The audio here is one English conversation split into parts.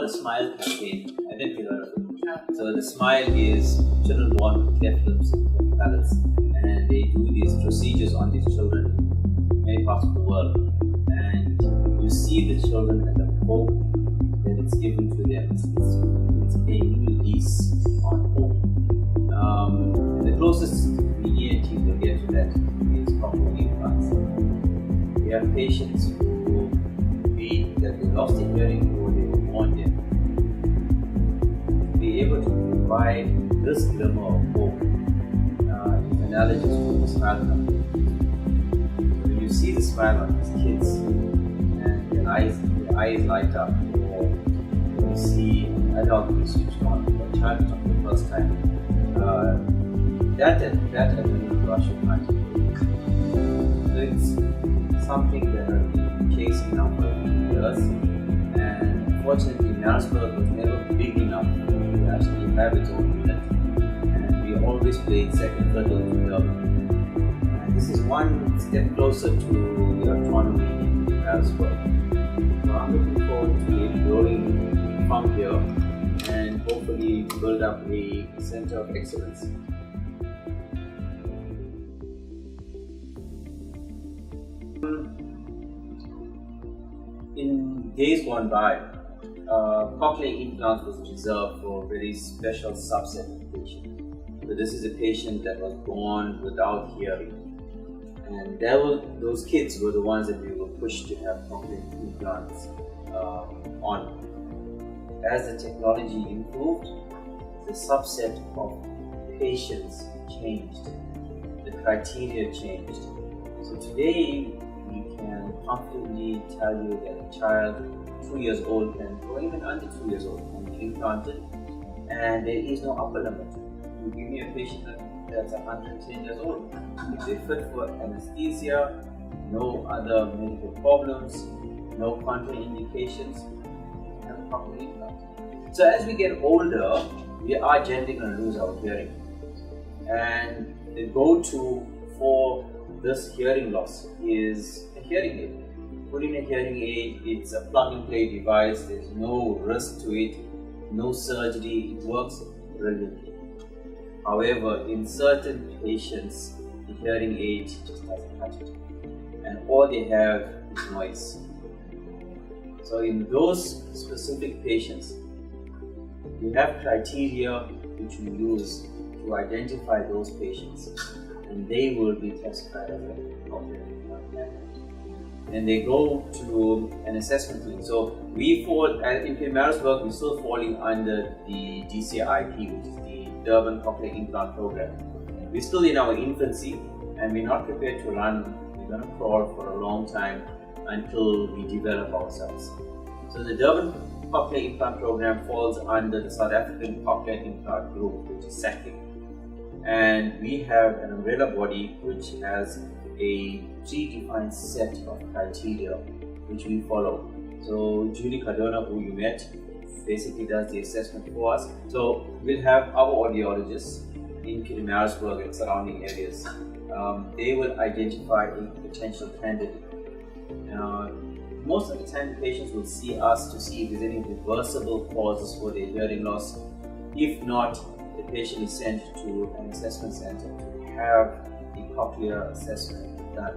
a smile campaign. I didn't feel that. So the smile is children born with cleft lips, cleft palates, and they do these procedures on these children in many parts of the world. And you see the children and the hope that it's given to them. It's a new lease on hope. And the closest the ENT will get to that is cochlear implants. We have patients who feel that they lost their hearing or they were born deaf. To be able to provide this glimmer of hope is analogous to the smile campaign. So when you see the smile on these kids and their eyes light up, or you see an adult who switched on, or a child for the first time, that adrenaline rush of life. So it's something that I've been chasing now for years, and unfortunately Maritzburg was never big enough to actually have its own unit, and we always played second fiddle to Durban. And this is one step closer to the autonomy in Maritzburg. So I'm looking forward to it growing from here and hopefully build up a center of excellence. In days gone by, cochlear implants was reserved for a very special subset of patients. So this is a patient that was born without hearing, and those kids were the ones that we were pushed to have cochlear implants on. As the technology improved, the subset of patients changed, the criteria changed. So today, we can confidently tell you that a child 2 years old or even under 2 years old can be implanted, and there is no upper limit. You give me a patient that's 110 years old, if they fit for anesthesia, no other medical problems, no contraindications, and a cochlear implant. So as we get older, we are generally going to lose our hearing, and the go-to for this hearing loss is a hearing aid. Putting a hearing aid, it's a plug-and-play device. There's no risk to it, no surgery. It works brilliantly. However, in certain patients, the hearing aid just doesn't cut it, and all they have is noise. So in those specific patients, we have criteria which we use to identify those patients, and they will be classified as a cochlear implant candidate. And they go to an assessment team. So we fall, in Maritzburg, we're still falling under the DCIP, which is the Durban Cochlear Implant Program. We're still in our infancy, and we're not prepared to run. We're going to crawl for a long time until we develop ourselves. So the Durban Cochlear Implant Program falls under the South African Cochlear Implant Group, which is SACIG. And we have an umbrella body which has a predefined set of criteria which we follow. So Julie Cardona, who you met, basically does the assessment for us. So we'll have our audiologists in Maritzburg and surrounding areas. They will identify a potential candidate. Most of the time, the patients will see us to see if there's any reversible causes for their hearing loss. If not, the patient is sent to an assessment center to have a cochlear assessment done.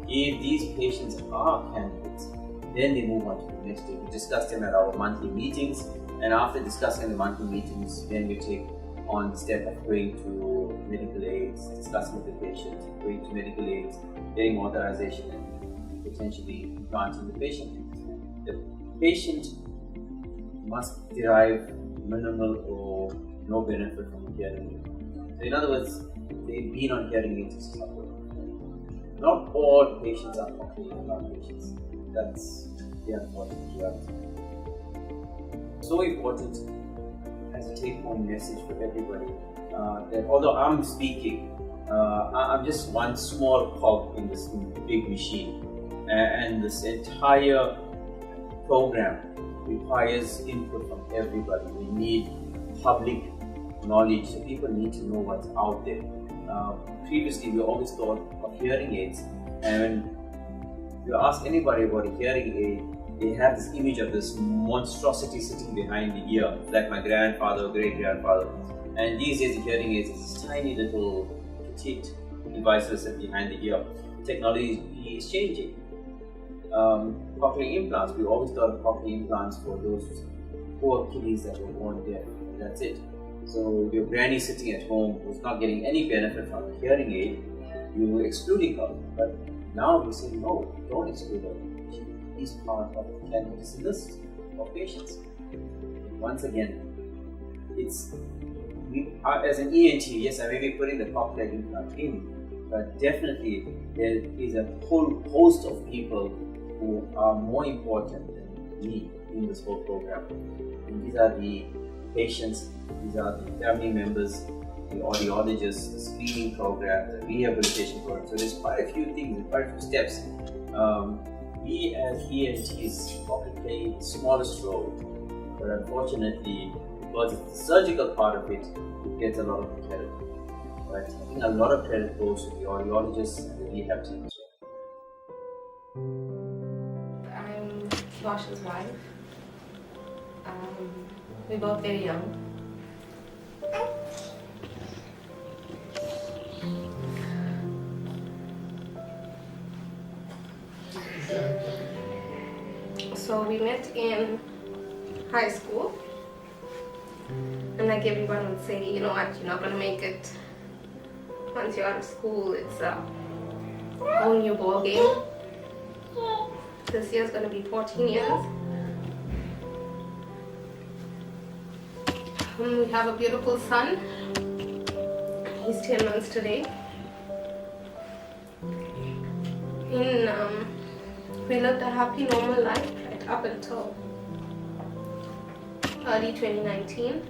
If these patients are candidates, then they move on to the next stage. We discuss them at our monthly meetings, and after discussing the monthly meetings, then we take on the step of going to medical aids, discussing with the patient, going to medical aids, getting authorization, and potentially implanting the patient. The patient must derive minimal or no benefit from hearing aid. So in other words, they've been on hearing aids to suffer. Not all patients are cochlear implant patients. That's the unfortunate reality. So important as a take-home message for everybody that although I'm speaking, I'm just one small cog in this big machine, and this entire program requires input from everybody. We need public knowledge, so people need to know what's out there. Previously, we always thought of hearing aids, and when you ask anybody about a hearing aid, they have this image of this monstrosity sitting behind the ear, like my grandfather or great-grandfather. And these days the hearing aids is this tiny little petite device that sit behind the ear. Technology is changing. Cochlear implants, we always thought of cochlear implants for those poor kiddies that were born deaf. That's it. So your granny sitting at home who's not getting any benefit from a hearing aid, you're excluding her. But now we're saying, no, don't exclude her. She is part of the care list of patients. Once again, as an ENT, yes, I may be putting the cochlear implant in, but definitely there is a whole host of people who are more important than me in this whole program. And these are the patients, these are the family members, the audiologists, the screening program, the rehabilitation program. So there's quite a few things, quite a few steps. We as ENTs probably play the smallest role, but unfortunately, because it's the surgical part of it, it gets a lot of credit. But I think a lot of credit goes to the audiologists and the rehab team as well. I'm Josh's wife. We're both very young. So we met in high school, and like everyone would say, you know what, you're not going to make it once you're out of school. It's a whole new ball game. This year's going to be 14 years. We have a beautiful son. He's 10 months today. We lived a happy, normal life right up until early 2019.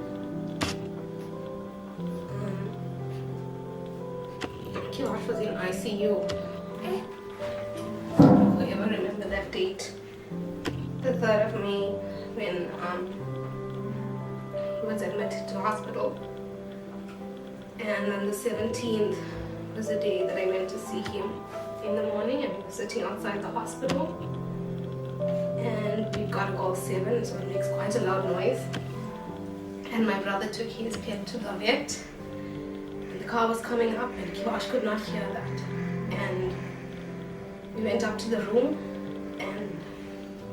Kiwash was in ICU. Whoever remember that date, the 3rd of May, when he was admitted to hospital. And on the 17th was the day that I went to see him in the morning, and we were sitting outside the hospital. And we got a call 7, so it makes quite a loud noise. And my brother took his pet to the vet. And the car was coming up, and Kiwash could not hear that. And we went up to the room, and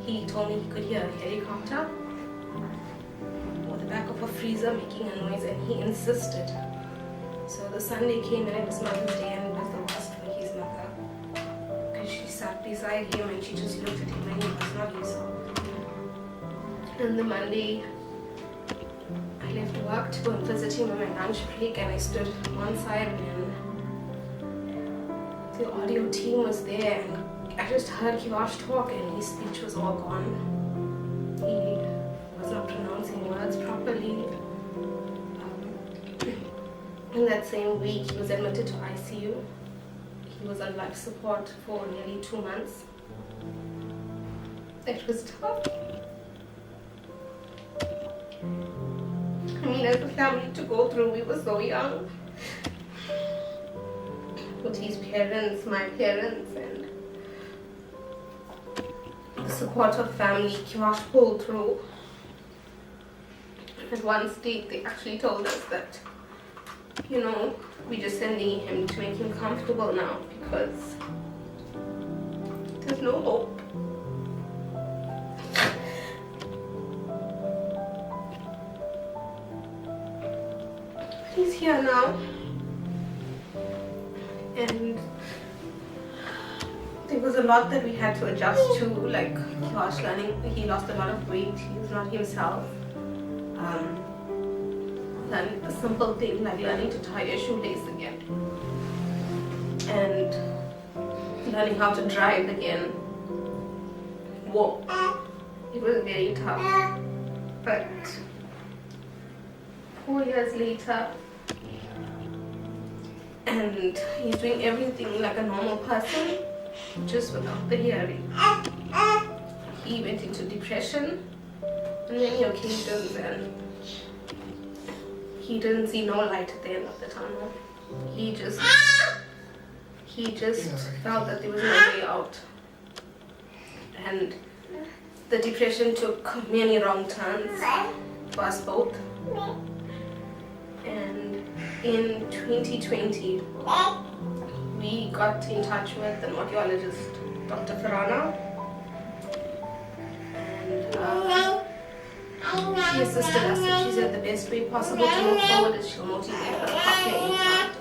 he told me he could hear a helicopter or the back of a freezer making a noise, and he insisted. So the Sunday came, and it was Mother's Day, and it was the worst for his mother, because she sat beside him and she just looked at him and he was not himself. And the Monday, I left work to go and visit him on my lunch break, and I stood one side, and the audio team was there, and I just heard Kiwash talk, and his speech was all gone. He was not pronouncing words properly. In that same week, he was admitted to ICU. He was on life support for nearly 2 months. It was tough. I mean, as a family to go through, we were so young. With his parents, my parents, and the support of family, Kiwash pulled through. At one stage, they actually told us that, you know, we're just sending him to make him comfortable now, because there's no hope. He's here now, and there was a lot that we had to adjust to, like Kiwash learning. He lost a lot of weight. He's not himself. Learning a simple thing like learning to tie your shoelace again, and learning how to drive again. Whoa, it was very tough. But 4 years later, and he's doing everything like a normal person, just without the hearing. He went into depression on many occasions, and he didn't see no light at the end of the tunnel. He just felt that there was no way out. And the depression took many wrong turns for us both. And in 2020, we got in touch with an audiologist, Dr. Farana, and she assisted us, and she said the best way possible to move forward is she'll motivate her a cochlear implant.